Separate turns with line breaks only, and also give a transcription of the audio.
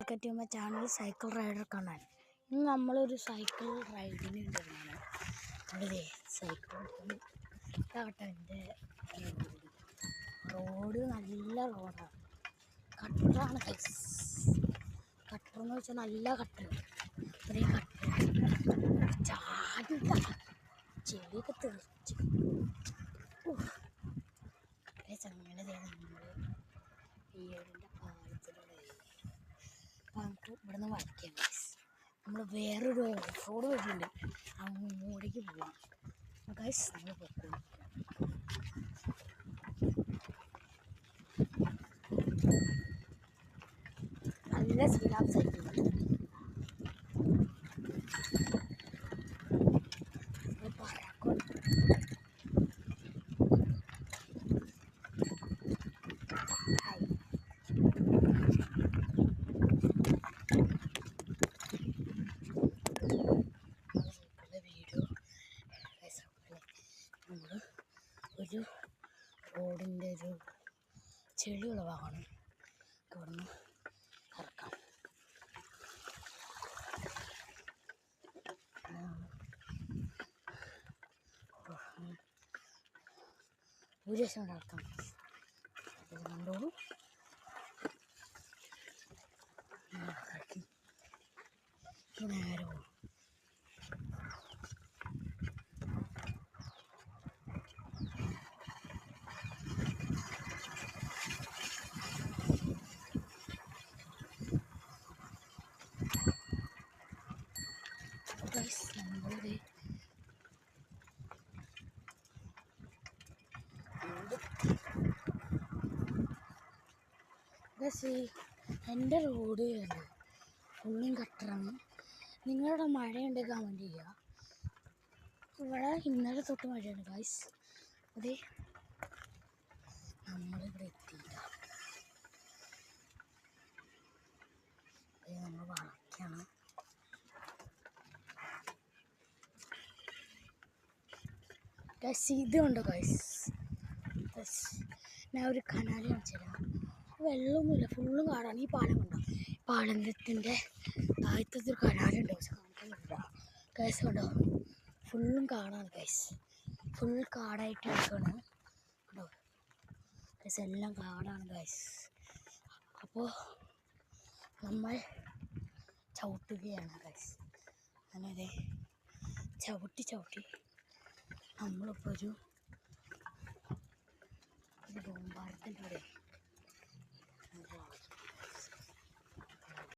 Welcome to my channel cycle rider Kannan. ഇന്ന് നമ്മളൊരു cycle റൈഡിന് ഉണ്ടാണ്. അവിടെ സൈക്കിൾ ഇതാവട്ടെ എൻ്റെ റോഡ് നല്ല റോഡാണ്. കട്ടറാണ്. കട്ടറെന്ന് വെച്ചാൽ നല്ല കട്ടർ. ഇത്രയും കട്ടർ ചാടില്ല, ചെടിയൊക്കെ തെറിച്ച് അങ്ങനെ നമ്മൾ വീടിൻ്റെ പാലത്തിലൂടെ അപ്പോൾ നമുക്ക് ഇവിടെ നിന്ന് വരയ്ക്കാം. നമ്മൾ വേറൊരു ഓഫ് റോഡ് വരുന്നുണ്ട്, അങ്ങോട്ടേക്ക് പോവാം. ഗൈസ് നമ്മൾ പൊക്കോളൂ. നല്ല സ്പീഡാണ് സൈക്കിൾ. ഒരു റോഡിൻ്റെ ഒരു ചെളിയുള്ള ഭാഗമാണ്. ഇവിടുന്ന് ഇറക്കാം. ഒരു ദിവസം കൊണ്ട് ഇറക്കാം. കണ്ടോളൂ. നേരെ പോകും. നമ്മളുടെ എൻ്റെ റോഡ് ഫുള്ളും കട്ടറാണ്. നിങ്ങളുടെ മഴയുണ്ടെങ്കിൽ കമൻറ്റ് ചെയ്യുക. ഇവിടെ ഇന്നലെ തൊട്ട് മഴയാണ് ഗൈസ്. അതെ, നമ്മളിവിടെ എത്തിയില്ല. നമ്മൾ വളയ്ക്കാണ്. ഗൈസ് ഇതുണ്ട് ഗൈസ്. ഞാൻ ഒരു കനാല് കാണിച്ചു തരാം. വെള്ളമൊന്നുമില്ല, ഫുള്ളും കാടാണ്. ഈ പാലം കണ്ടോ? പാലത്തിൻ്റെ താഴത്തെ ഒരു കനാലുണ്ട്, പക്ഷെ കാണിക്കുന്നില്ല ഗൈസ്. കണ്ടോ? ഫുള്ളും കാടാണ് ഗൈസ്. ഫുൾ കാടായിട്ട് എടുക്കുകയാണ് കേട്ടോ ഗൈസ്. എല്ലാം കാടാണ് ഗൈസ്. അപ്പോൾ നമ്മൾ ചവിട്ടുകയാണ് ഗൈസ്. അങ്ങനെ ചവിട്ടി നമ്മളിപ്പോൾ ഒരു ബോംബാരത്തിൻ്റെ അവിടെ